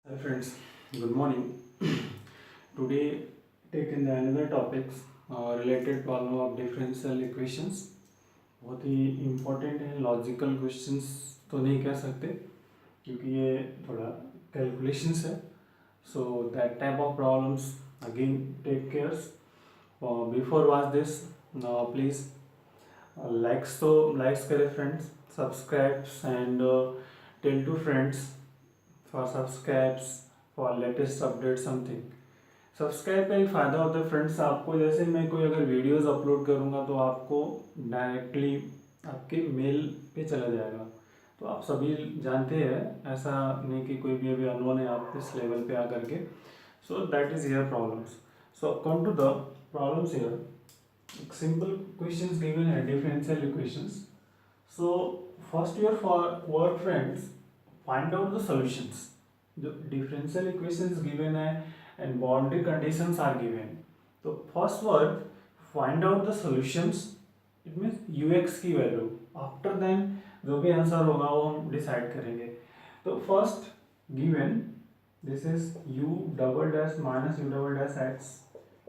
Hi friends, good morning. Today taken the another topics related problem of differential equations. बहुत ही important है, logical questions तो नहीं कह सकते क्योंकि ये थोड़ा कैलकुलेशंस है. So that type of problems again take cares. Before watch this, please likes करें friends, subscribes and tell to friends for subscribes for latest update something. Subscribe का एक फ़ायदा होता है फ्रेंड्स, आपको जैसे मैं कोई अगर वीडियोस अपलोड करूँगा तो आपको डायरेक्टली आपके मेल पे चला जाएगा. तो आप सभी जानते हैं, ऐसा नहीं कि कोई भी अभी अननोन है आप इस लेवल पे आकर के. So that is here problems. So come to the problems here. Simple questions given है, differential equations. So first year for work friends, find out the solutions. जो डिफरेंशियल इक्वेशंस गिवन है and boundary conditions are given. तो first work, find out the solutions. It means ux की value. After then जो भी answer होगा वो हम decide करेंगे. तो first given this is u double dash minus u double dash x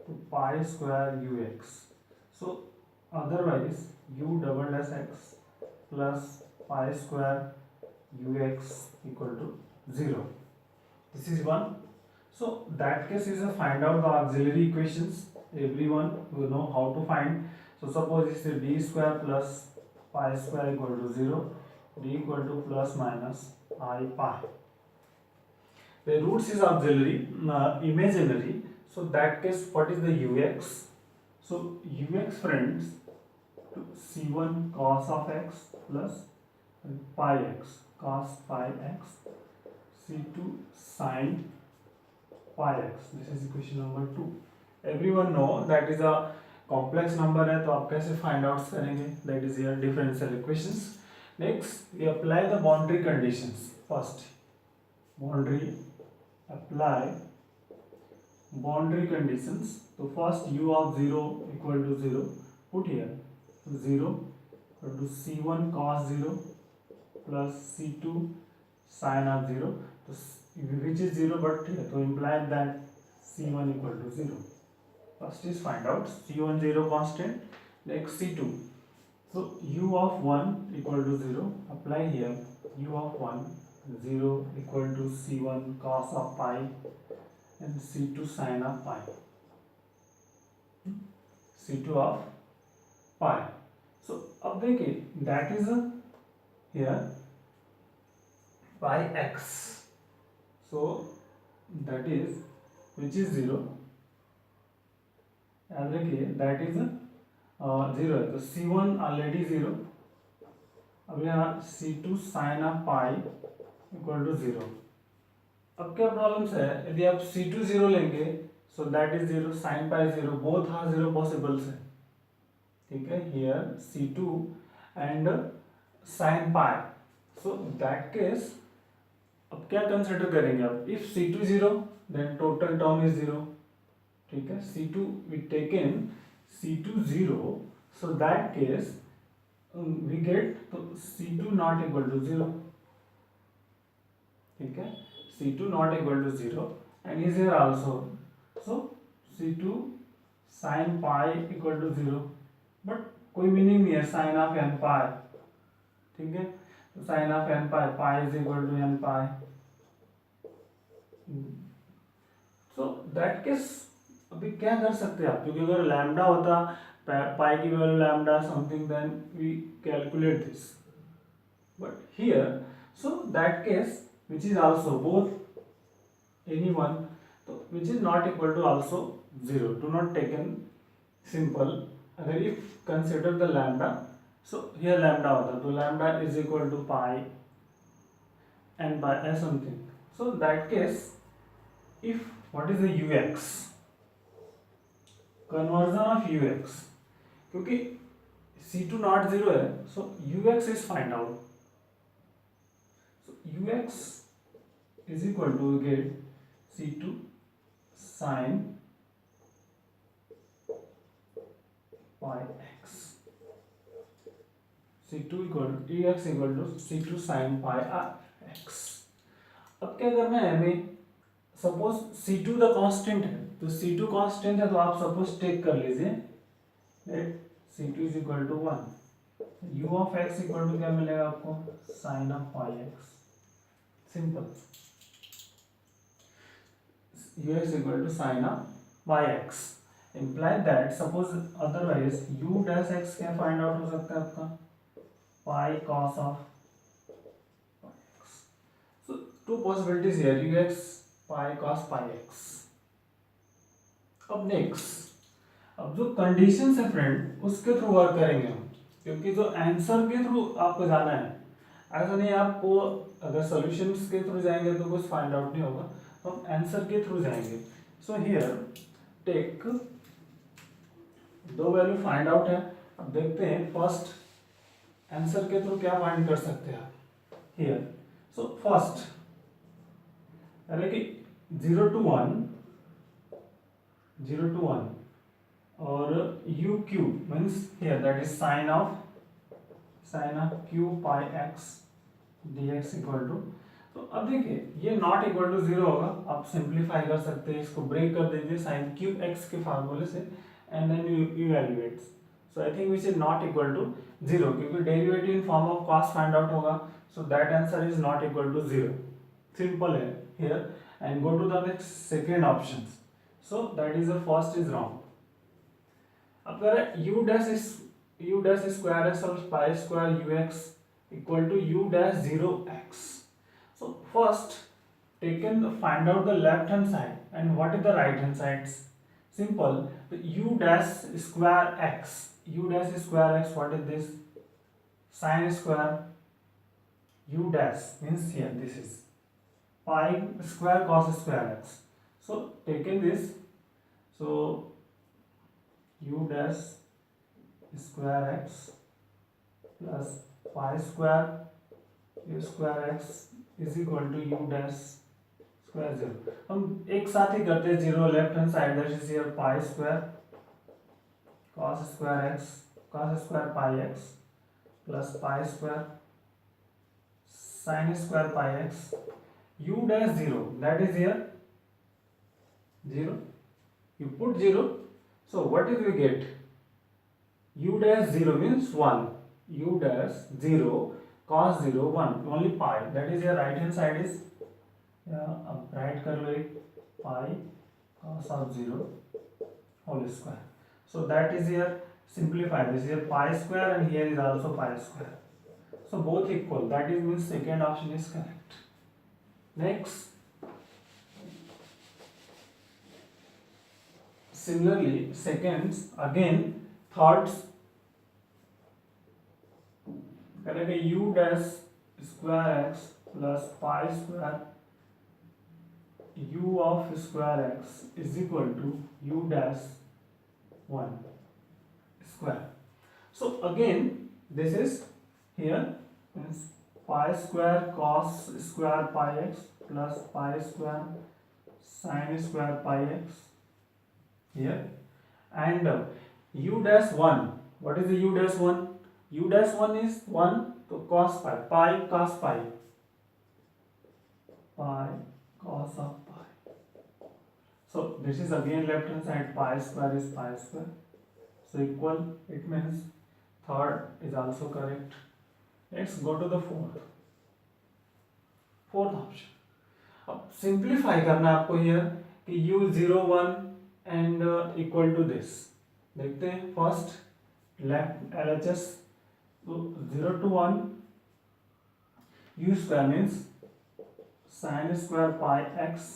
to pi square ux. So otherwise u double dash x plus pi square ux equal to 0. This is one. So that case is a find out the auxiliary equations. Everyone will know how to find. So suppose this is d square plus pi square equal to 0, d equal to plus minus I pi. The roots is auxiliary, imaginary. So that case what is the ux? So ux friends, c1 cos of x plus pi x cos pi x, c2 sin pi x. This is equation number 2. Everyone know that is a complex number है, तो आप कैसे find out करेंगे? That is your differential equations. Next we apply the boundary conditions. First boundary, apply boundary conditions. So first u of 0 equal to 0, put here. So 0 equal to c1 cos 0 plus c2 sin of 0. So which is 0 but here, to imply that c1 equal to 0. First is find out c1 0 constant. Next c2. So u of 1 equal to 0. Apply here u of 1 0 equal to c1 cos of pi and c2 sin of pi. c2 of pi. So अब देखिए that is a here pi x. So that is which is 0. याद रखिए that is 0 है, तो c1 already 0. अब यहाँ c2 sin of pi equal to 0. अब क्या प्रॉब्लम्स है, यदि आप c2 0 लेंगे so that is 0, sin pi 0, both are 0 possibles है. ठीक है, here c2 and sin pi. So that case अब क्या कंसिडर करेंगे आप? If c2 0 then total term is 0. ठीक है, c2 we taken c2 0, so that case we get तो c2 नॉट इक्वल टू 0. ठीक है, c2 not equal to 0 and is here also. So c2 sin pi equal to 0, but कोई meaning नहीं है sin of n pi. ठीक है, तो sin of n pi, pi is equal to n pi. So that case अभी क्या कर सकते हैं आप, क्योंकि अगर लैम्डा होता पाई की value lambda something then we calculate this. But here so that case which is also both any one, तो which is not equal to also 0. Do not taken simple. अगर if consider the lambda, so here lambda होता तो lambda is equal to pi and by something. So that case if what is the ux, conversion of ux, क्योंकि c2 not 0 है, so ux is find out. So ux is equal to get c2 sin pi x. c2 equal ux equal to c2 sin pi x. अब क्या करना है हमें, suppose C2 the constant है, तो C2 constant है तो आप सपोज टेक कर लीजिए let C2 is equal to 1, u of x equal to क्या मिलेगा आपको, sine of pi x, simple, u is equal to sin of yx, imply that suppose otherwise u dash x क्या find out हो सकता है आपका, पाई cos of x. So two possibilities here, ux pi cos pi x. अब next, अब जो condition है friend उसके थ्रू वर्क करेंगे हम, क्योंकि जो आंसर के थ्रू आपको जाना है, ऐसा नहीं आपको अगर सॉल्यूशंस के थ्रू जाएंगे तो कुछ फाइंड आउट नहीं होगा, तो हम आंसर के थ्रू जाएंगे. सो हियर टेक दो वैल्यू फाइंड आउट है. अब देखते हैं फर्स्ट आंसर के थ्रू क्या फाइंड कर सकते हैं आप हियर. सो फर्स्ट यानी कि 0 to 1 और u cube means here that is sin of q pi x dx equal to, तो अब देखिए ये नॉट इक्वल टू 0 होगा, आप सिंप्लीफाई कर सकते हैं, इसको ब्रेक कर दीजिए sin क्यूब x के फार्मूले से and then you evaluate. So I think which is not equal to 0, क्योंकि derivative in form of cos find out होगा, so that answer is not equal to 0. Simple है here and go to the next second option. So that is the first is wrong. अब कह रहे u dash square x और pi square you x equal to u dash 0x. So first taken find out the left hand side and what is the right hand sides. Simple, the u dash square x, what is this, sin square u dash means here this is pi square cos square x. So taken this, so u dash square x plus pi square u square x is equal to u dash square 0. हम एक साथ ही करते हैं, 0 left hand side that is here pi square cos square pi x plus pi square sin square pi x, u dash 0 that is here 0, you put 0, so what is we get, u dash 0 means 1, u dash 0 cos 0 1 only pi, that is your right hand side is अब right कर लो एक pi cos of 0 whole square. So that is here simplify this, here pi square and here is also pi square, so both equal, that is means second option is correct. Next, similarly seconds again thirds करेंगे u dash square x plus pi square u of square x is equal to u dash 1 square. So again this is here means pi square cos square pi x plus pi square sin square pi x here and u dash 1, what is the u dash 1, u dash 1 is 1, तो cos pi cos pi cos of pi. So this is again left hand side, pi square is pi square, so equal, it means third is also correct. Let's go to the fourth option. अब simplify करना आपको here कि u 0 1 and equal to this. देखते हैं first left LHS, तो 0 to 1 u square means sin square pi x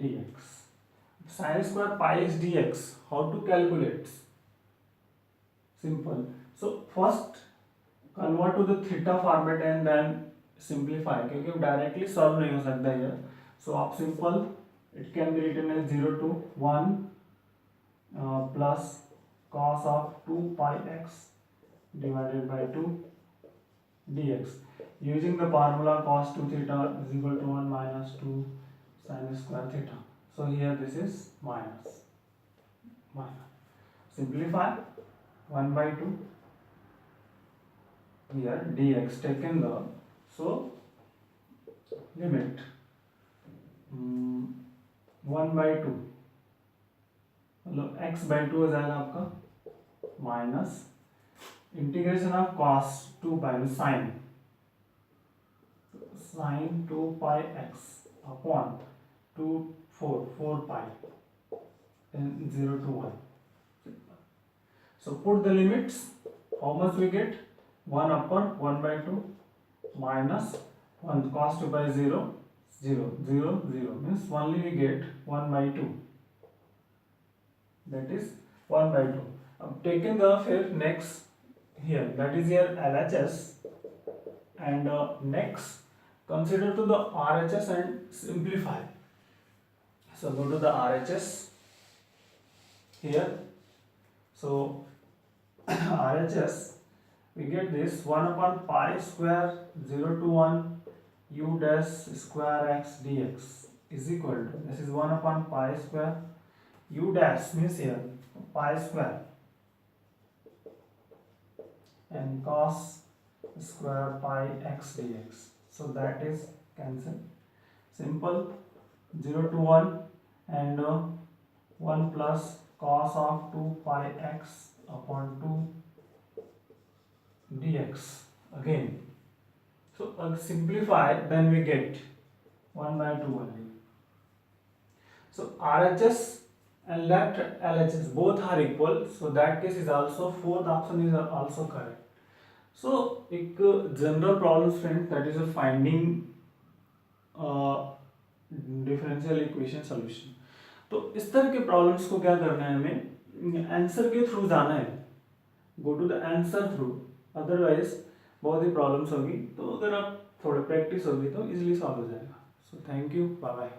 dx. Sin square pi x dx, how to calculate? Simple. So first convert to the theta format and then simplify, क्योंकि directly solve नहीं हो सकता है. So आप simple it can be written as 0 to 1 plus cos of 2 pi x divided by 2 dx, using the formula cos 2 theta is equal to 1 minus 2 sin square theta. So here this is minus. Simplify 1 by 2 here dx taken the, so limit 1/2, मतलब x/2 हो जाएगा आपका, minus integration of cos 2 pi में sine 2 pi x upon 4 pi in 0 to 1. So put the limits. How much we get? 1 upon 1/2 minus 1 cos 2 by 0, 0, 0, 0 means only we get 1/2. That is 1/2. Taking the fifth next here, that is your LHS, and next consider to the RHS and simplify. So go to the RHS here. So RHS, we get this 1 upon pi square 0 to 1 u dash square x dx is equal to, this is 1 upon pi square u dash means here pi square and cos square pi x dx. So that is cancel. Simple. 0 to 1 and 1 plus cos of 2 pi x upon 2 dx again. So simplify, then we get 1/2 only. So RHS and left LHS both are equal, so that case is also, fourth option is also correct. So एक general problem friend, that is a finding differential equation solution. तो इस तरह के problems को क्या करना है, हमें आंसर के थ्रू जाना है, go to the answer through, otherwise बहुत ही प्रॉब्लम्स होगी. तो अगर आप थोड़ा प्रैक्टिस होगी तो इजीली सॉल्व हो जाएगा. So thank you, bye bye.